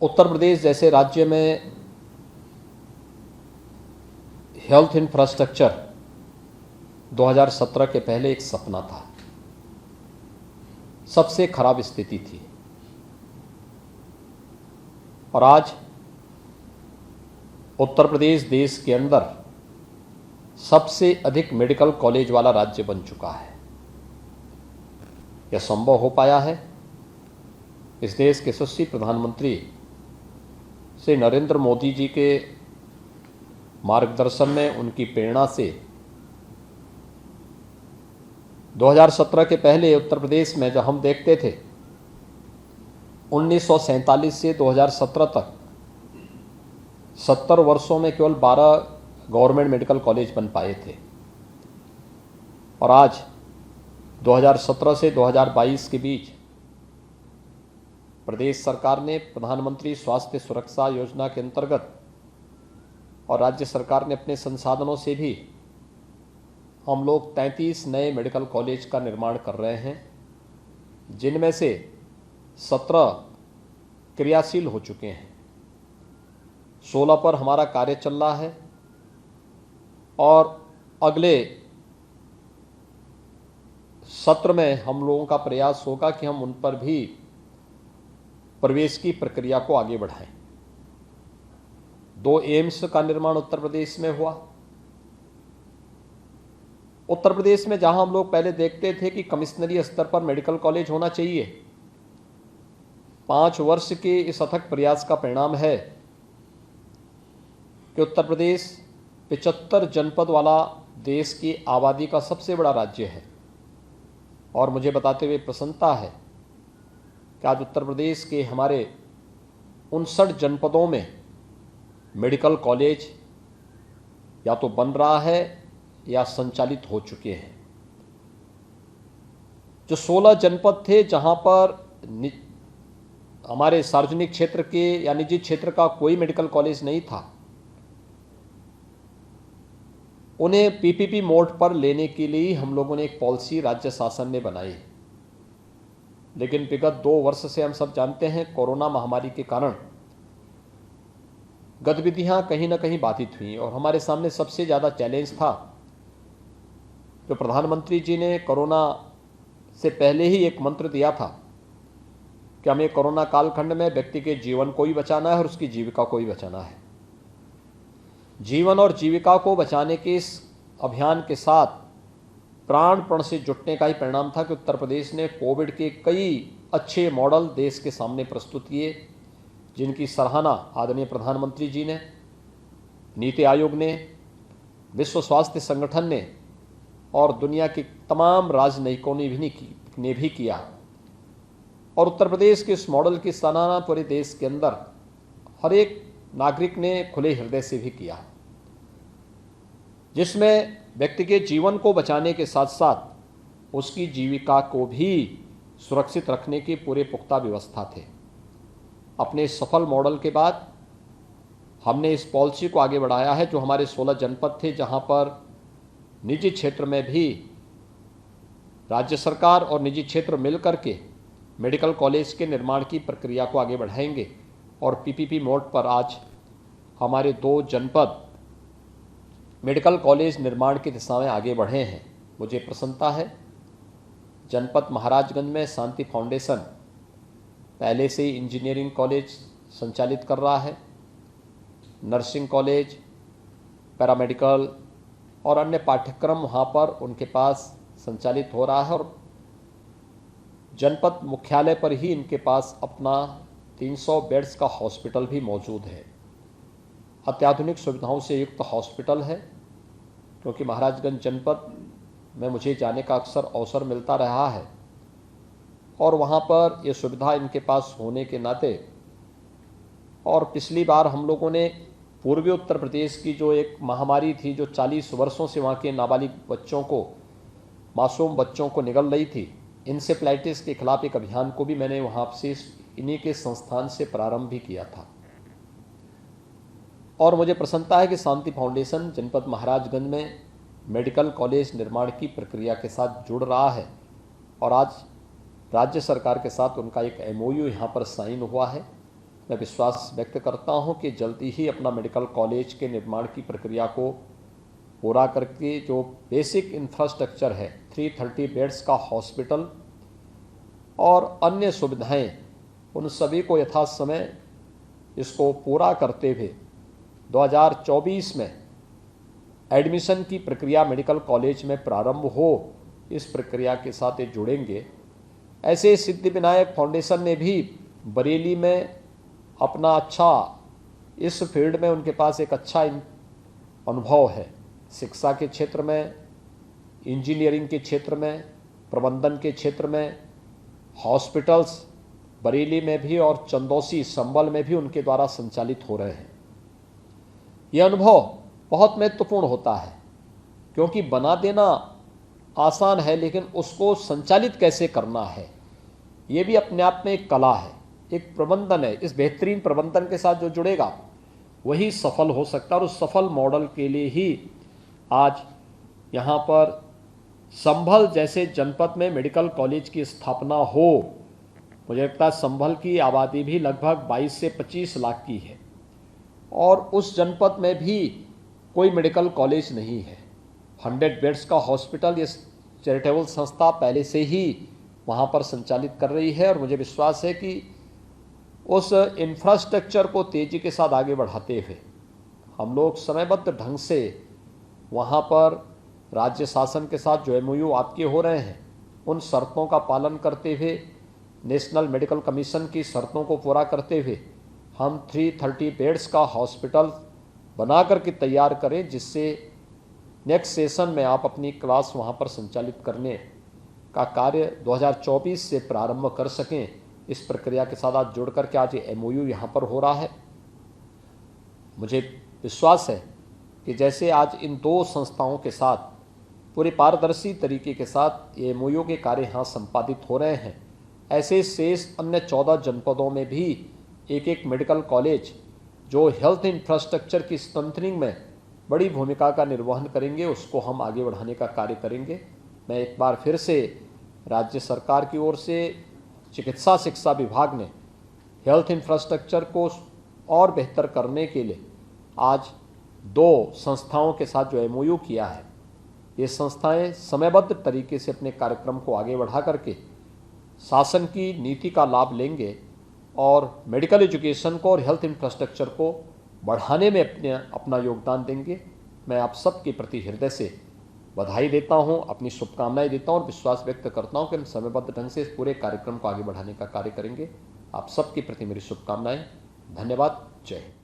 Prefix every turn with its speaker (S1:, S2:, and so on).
S1: उत्तर प्रदेश जैसे राज्य में हेल्थ इंफ्रास्ट्रक्चर 2017 के पहले एक सपना था, सबसे खराब स्थिति थी। और आज उत्तर प्रदेश देश के अंदर सबसे अधिक मेडिकल कॉलेज वाला राज्य बन चुका है। यह संभव हो पाया है इस देश के यशस्वी प्रधानमंत्री श्री नरेंद्र मोदी जी के मार्गदर्शन में, उनकी प्रेरणा से। 2017 के पहले उत्तर प्रदेश में जब हम देखते थे 1947 से 2017 तक 70 वर्षों में केवल 12 गवर्नमेंट मेडिकल कॉलेज बन पाए थे। और आज 2017 से 2022 के बीच प्रदेश सरकार ने प्रधानमंत्री स्वास्थ्य सुरक्षा योजना के अंतर्गत और राज्य सरकार ने अपने संसाधनों से भी हम लोग 33 नए मेडिकल कॉलेज का निर्माण कर रहे हैं, जिनमें से 17 क्रियाशील हो चुके हैं। 16 पर हमारा कार्य चल रहा है और अगले सत्र में हम लोगों का प्रयास होगा कि हम उन पर भी प्रवेश की प्रक्रिया को आगे बढ़ाएं। 2 एम्स का निर्माण उत्तर प्रदेश में हुआ। उत्तर प्रदेश में जहां हम लोग पहले देखते थे कि कमिश्नरी स्तर पर मेडिकल कॉलेज होना चाहिए, 5 वर्ष के इस अथक प्रयास का परिणाम है कि उत्तर प्रदेश 75 जनपद वाला देश की आबादी का सबसे बड़ा राज्य है। और मुझे बताते हुए प्रसन्नता है कि आज उत्तर प्रदेश के हमारे 59 जनपदों में मेडिकल कॉलेज या तो बन रहा है या संचालित हो चुके हैं। जो 16 जनपद थे जहां पर हमारे सार्वजनिक क्षेत्र के या निजी क्षेत्र का कोई मेडिकल कॉलेज नहीं था, उन्हें पीपीपी मोड पर लेने के लिए हम लोगों ने एक पॉलिसी राज्य शासन ने बनाई। लेकिन विगत 2 वर्ष से हम सब जानते हैं कोरोना महामारी के कारण गतिविधियां कहीं ना कहीं बाधित हुई और हमारे सामने सबसे ज़्यादा चैलेंज था जो प्रधानमंत्री जी ने कोरोना से पहले ही एक मंत्र दिया था कि हमें कोरोना कालखंड में व्यक्ति के जीवन को भी बचाना है और उसकी जीविका को भी बचाना है। जीवन और जीविका को बचाने के इस अभियान के साथ प्राणपण से जुटने का ही परिणाम था कि उत्तर प्रदेश ने कोविड के कई अच्छे मॉडल देश के सामने प्रस्तुत किए, जिनकी सराहना आदरणीय प्रधानमंत्री जी ने, नीति आयोग ने, विश्व स्वास्थ्य संगठन ने और दुनिया के तमाम राजनयिकों ने भी किया। और उत्तर प्रदेश के इस मॉडल की सराहना पूरे देश के अंदर हर एक नागरिक ने खुले हृदय से भी किया, जिसमें व्यक्ति के जीवन को बचाने के साथ साथ उसकी जीविका को भी सुरक्षित रखने की पूरे पुख्ता व्यवस्था थे। अपने सफल मॉडल के बाद हमने इस पॉलिसी को आगे बढ़ाया है। जो हमारे 16 जनपद थे जहां पर निजी क्षेत्र में भी राज्य सरकार और निजी क्षेत्र मिलकर के मेडिकल कॉलेज के निर्माण की प्रक्रिया को आगे बढ़ाएंगे और पीपीपी मोड पर आज हमारे 2 जनपद मेडिकल कॉलेज निर्माण की दिशा में आगे बढ़े हैं। मुझे प्रसन्नता है जनपद महाराजगंज में शांति फाउंडेशन पहले से ही इंजीनियरिंग कॉलेज संचालित कर रहा है, नर्सिंग कॉलेज, पैरामेडिकल और अन्य पाठ्यक्रम वहाँ पर उनके पास संचालित हो रहा है। और जनपद मुख्यालय पर ही इनके पास अपना 300 बेड्स का हॉस्पिटल भी मौजूद है। अत्याधुनिक सुविधाओं से युक्त हॉस्पिटल है, क्योंकि महाराजगंज जनपद में मुझे जाने का अक्सर अवसर मिलता रहा है और वहाँ पर ये सुविधा इनके पास होने के नाते, और पिछली बार हम लोगों ने पूर्वी उत्तर प्रदेश की जो एक महामारी थी जो 40 वर्षों से वहाँ के नाबालिग बच्चों को, मासूम बच्चों को निगल रही थी, इंसेफ्लाइटिस के खिलाफ एक अभियान को भी मैंने वहाँ से इन्हीं के संस्थान से प्रारंभ भी किया था। और मुझे प्रसन्नता है कि शांति फाउंडेशन जनपद महाराजगंज में मेडिकल कॉलेज निर्माण की प्रक्रिया के साथ जुड़ रहा है और आज राज्य सरकार के साथ उनका एक MOU यहाँ पर साइन हुआ है मैं विश्वास व्यक्त करता हूं कि जल्दी ही अपना मेडिकल कॉलेज के निर्माण की प्रक्रिया को पूरा करके जो बेसिक इंफ्रास्ट्रक्चर है 330 बेड्स का हॉस्पिटल और अन्य सुविधाएं, उन सभी को यथासमय इसको पूरा करते हुए 2024 में एडमिशन की प्रक्रिया मेडिकल कॉलेज में प्रारंभ हो, इस प्रक्रिया के साथ ये जुड़ेंगे। ऐसे सिद्धिविनायक फाउंडेशन ने भी बरेली में अपना इस फील्ड में उनके पास एक अच्छा अनुभव है, शिक्षा के क्षेत्र में, इंजीनियरिंग के क्षेत्र में, प्रबंधन के क्षेत्र में, हॉस्पिटल्स बरेली में भी और चंदौसी संबल में भी उनके द्वारा संचालित हो रहे हैं। यह अनुभव बहुत महत्वपूर्ण होता है, क्योंकि बना देना आसान है, लेकिन उसको संचालित कैसे करना है ये भी अपने आप में एक कला है, एक प्रबंधन है। इस बेहतरीन प्रबंधन के साथ जो जुड़ेगा वही सफल हो सकता है, और उस सफल मॉडल के लिए ही आज यहाँ पर संभल जैसे जनपद में मेडिकल कॉलेज की स्थापना हो। मुझे लगता है संभल की आबादी भी लगभग 22 से 25 लाख की है, और उस जनपद में भी कोई मेडिकल कॉलेज नहीं है। 100 बेड्स का हॉस्पिटल ये चैरिटेबल संस्था पहले से ही वहाँ पर संचालित कर रही है, और मुझे विश्वास है कि उस इंफ्रास्ट्रक्चर को तेज़ी के साथ आगे बढ़ाते हुए हम लोग समयबद्ध ढंग से वहाँ पर राज्य शासन के साथ जो MOU आपके हो रहे हैं, उन शर्तों का पालन करते हुए, नेशनल मेडिकल कमीशन की शर्तों को पूरा करते हुए हम 330 बेड्स का हॉस्पिटल बना करके तैयार करें, जिससे नेक्स्ट सेशन में आप अपनी क्लास वहाँ पर संचालित करने का कार्य 2024 से प्रारंभ कर सकें। इस प्रक्रिया के साथ आज जुड़ करके आज ये MOU यहाँ पर हो रहा है। मुझे विश्वास है कि जैसे आज इन दो संस्थाओं के साथ पूरी पारदर्शी तरीके के साथ ये MOU के कार्य यहाँ संपादित हो रहे हैं, ऐसे शेष अन्य 14 जनपदों में भी एक एक मेडिकल कॉलेज जो हेल्थ इंफ्रास्ट्रक्चर की स्ट्रेंथनिंग में बड़ी भूमिका का निर्वहन करेंगे, उसको हम आगे बढ़ाने का कार्य करेंगे। मैं एक बार फिर से राज्य सरकार की ओर से चिकित्सा शिक्षा विभाग ने हेल्थ इंफ्रास्ट्रक्चर को और बेहतर करने के लिए आज 2 संस्थाओं के साथ जो MOU किया है, ये संस्थाएं समयबद्ध तरीके से अपने कार्यक्रम को आगे बढ़ा करके शासन की नीति का लाभ लेंगे और मेडिकल एजुकेशन को और हेल्थ इंफ्रास्ट्रक्चर को बढ़ाने में अपना योगदान देंगे। मैं आप सबके प्रति हृदय से बधाई देता हूं, अपनी शुभकामनाएं देता हूं और विश्वास व्यक्त करता हूं कि हम समयबद्ध ढंग से इस पूरे कार्यक्रम को आगे बढ़ाने का कार्य करेंगे। आप सबके प्रति मेरी शुभकामनाएं। धन्यवाद। जय हिंद।